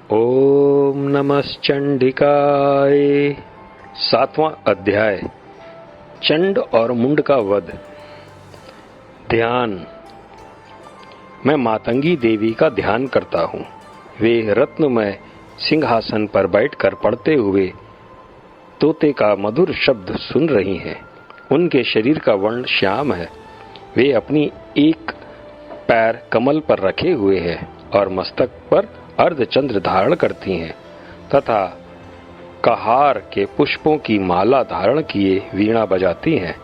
ओम नमश्चंडिकाय। 7वां अध्याय चंड और मुंड का वध। ध्यान। मैं मातंगी देवी का ध्यान करता हूँ। वे रत्नमय सिंहासन पर बैठकर पढ़ते हुए तोते का मधुर शब्द सुन रही हैं। उनके शरीर का वर्ण श्याम है। वे अपनी एक पैर कमल पर रखे हुए हैं और मस्तक पर अर्धचंद्र धारण करती हैं तथा कहार के पुष्पों की माला धारण किए वीणा बजाती हैं।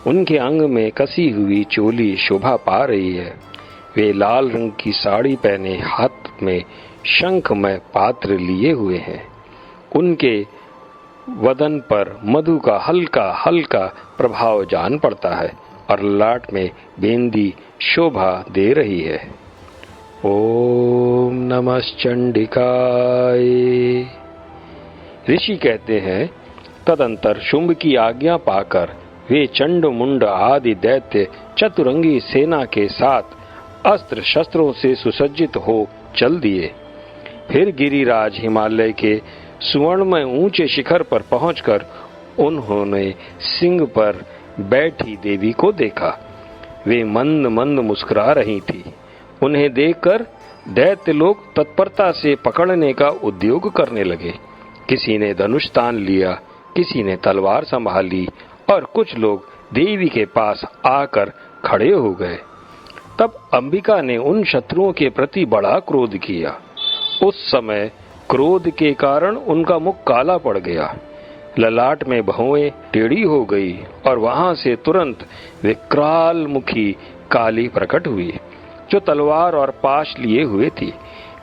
उनके अंग में कसी हुई चोली शोभा पा रही है। वे लाल रंग की साड़ी पहने हाथ में शंखमय पात्र लिए हुए हैं। उनके वदन पर मधु का हल्का हल्का प्रभाव जान पड़ता है और ललाट में बेंदी शोभा दे रही है। ओम नमश्चंडिकाय। ऋषि कहते हैं, तदंतर शुंभ की आज्ञा पाकर वे चंड मुंड आदि दैत्य चतुरंगी सेना के साथ अस्त्र शस्त्रों से सुसज्जित हो चल दिए। फिर गिरिराज हिमालय के सुवर्णमय ऊंचे शिखर पर पहुंचकर उन्होंने सिंह पर बैठी देवी को देखा। वे मंद मंद मुस्कुरा रही थी। उन्हें देखकर दैत्य लोग तत्परता से पकड़ने का उद्योग करने लगे। किसी ने धनुष तान लिया, किसी ने तलवार संभाली और कुछ लोग देवी के पास आकर खड़े हो गए। तब अंबिका ने उन शत्रुओं के प्रति बड़ा क्रोध किया। उस समय क्रोध के कारण उनका मुख काला पड़ गया, ललाट में भौएं टेढ़ी हो गई और वहां से तुरंत विकराल मुखी काली प्रकट हुई, जो तलवार और पाश लिए हुए थी।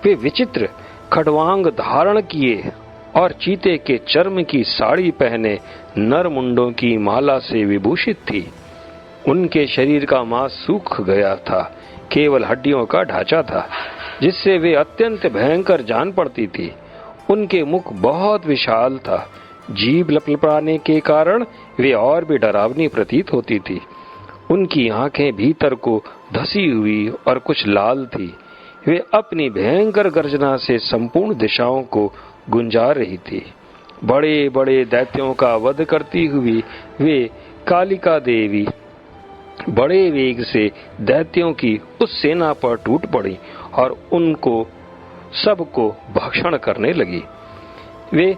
वे विचित्र खड़वांग धारण किए और चीते के चर्म की साड़ी पहने नर मुंडों की माला से विभूषित थी। उनके शरीर का मांस सूख गया था, केवल हड्डियों का ढांचा था, जिससे वे अत्यंत भयंकर जान पड़ती थी। उनके मुख बहुत विशाल था। जीभ लपलपाने के कारण वे और भी डरावनी प्रतीत होती थी। उनकी आंखें भीतर को धसी हुई और कुछ लाल थी। वे अपनी भयंकर गर्जना से संपूर्ण दिशाओं को गुंजा रही थी। बड़े बड़े दैत्यों का वध करती हुई वे कालिका देवी बड़े वेग से दैत्यों की उस सेना पर टूट पड़ी और उनको सबको भक्षण करने लगी। वे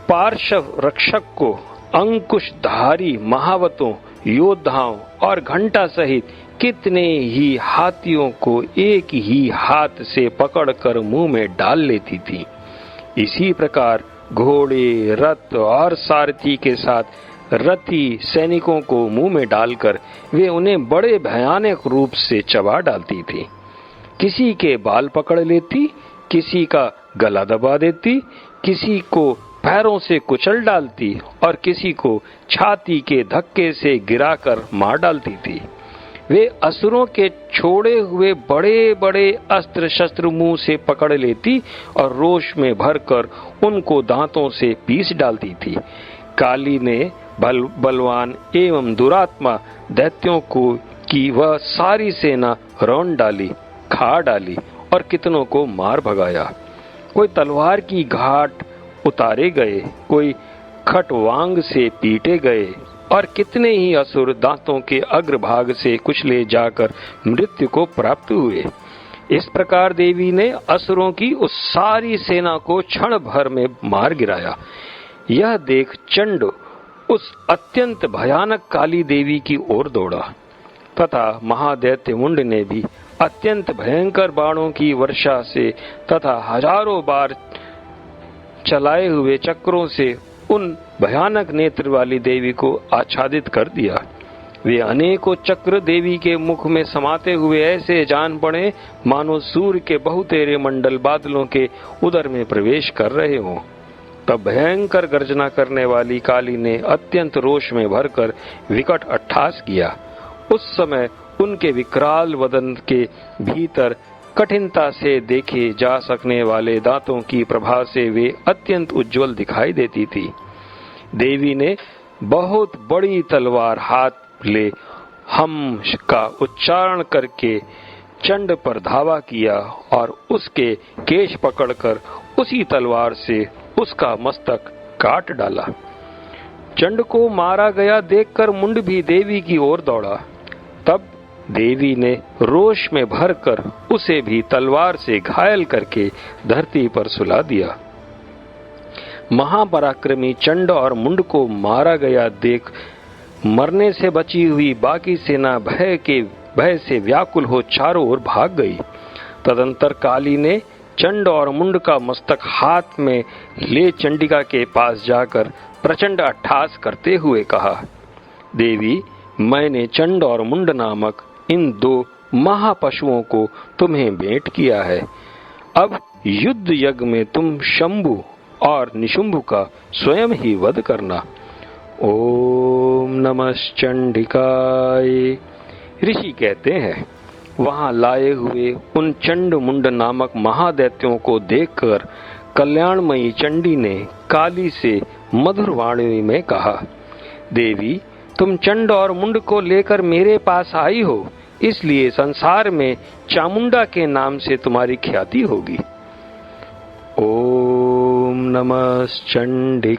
पार्श्व रक्षक को अंकुशधारी महावतों, योद्धाओं और घंटा सहित कितने ही हाथियों को एक ही हाथ से पकड़कर मुंह में डाल लेती थी। इसी प्रकार घोड़े, रथ और सारथी के साथ रथी सैनिकों को मुंह में डालकर वे उन्हें बड़े भयानक रूप से चबा डालती थी। किसी के बाल पकड़ लेती, किसी का गला दबा देती, किसी को पैरों से कुचल डालती और किसी को छाती के धक्के से गिराकर मार डालती थी। वे असुरों के छोड़े हुए बड़े बड़े अस्त्र शस्त्र मुंह से पकड़ लेती और रोष में भरकर उनको दांतों से पीस डालती थी। काली ने बलवान एवं दुरात्मा दैत्यों को की वह सारी सेना रौंद डाली, खा डाली और कितनों को मार भगाया। कोई तलवार की घाट उतारे गए, कोई खटवांग से पीटे गए और कितने ही असुर दांतों के अग्रभाग से कुचले जाकर मृत्यु को प्राप्त हुए। इस प्रकार देवी ने असुरों की उस सारी सेना को क्षण भर में मार गिराया। यह देख चंड उस अत्यंत भयानक काली देवी की ओर दौड़ा तथा महादैत्य मुंड ने भी अत्यंत भयंकर बाणों की वर्षा से तथा हजारों बार चलाए हुए चक्रों से उन भयानक नेत्र वाली देवी को आच्छादित कर दिया। वे अनेकों चक्र देवी के मुख में समाते हुए ऐसे जान पड़े मानो सूर्य के बहुतेरे मंडल बादलों के उदर में प्रवेश कर रहे हों। तब भयंकर गर्जना करने वाली काली ने अत्यंत रोष में भरकर विकट अट्टहास किया। उस समय उनके विकराल वदन के भीतर कठिनता से देखे जा सकने वाले दांतों की प्रभा से वे अत्यंत उज्जवल दिखाई देती थी। देवी ने बहुत बड़ी तलवार हाथ ले हम का उच्चारण करके चंड पर धावा किया और उसके केश पकड़कर उसी तलवार से उसका मस्तक काट डाला। चंड को मारा गया देखकर मुंड भी देवी की ओर दौड़ा। तब देवी ने रोष में भरकर उसे भी तलवार से घायल करके धरती पर सुला दिया। महापराक्रमी चंड और मुंड को मारा गया देख मरने से बची हुई बाकी सेना भय से व्याकुल हो चारों ओर भाग गई। तदंतर काली ने चंड और मुंड का मस्तक हाथ में ले चंडिका के पास जाकर प्रचंड अट्टहास करते हुए कहा, देवी, मैंने चंड और मुंड नामक इन 2 महापशुओं को तुम्हें भेंट किया है। अब युद्ध यज्ञ में तुम शंभु और निशुंभ का स्वयं ही वध करना। ओम नमः चंडिकाय। ऋषि कहते हैं, वहां लाए हुए उन चंड मुंड नामक महादैत्यों को देखकर कल्याणमयी चंडी ने काली से मधुर वाणी में कहा, देवी, तुम चंड और मुंड को लेकर मेरे पास आई हो, इसलिए संसार में चामुंडा के नाम से तुम्हारी ख्याति होगी। ओम नमः चंडिकाय।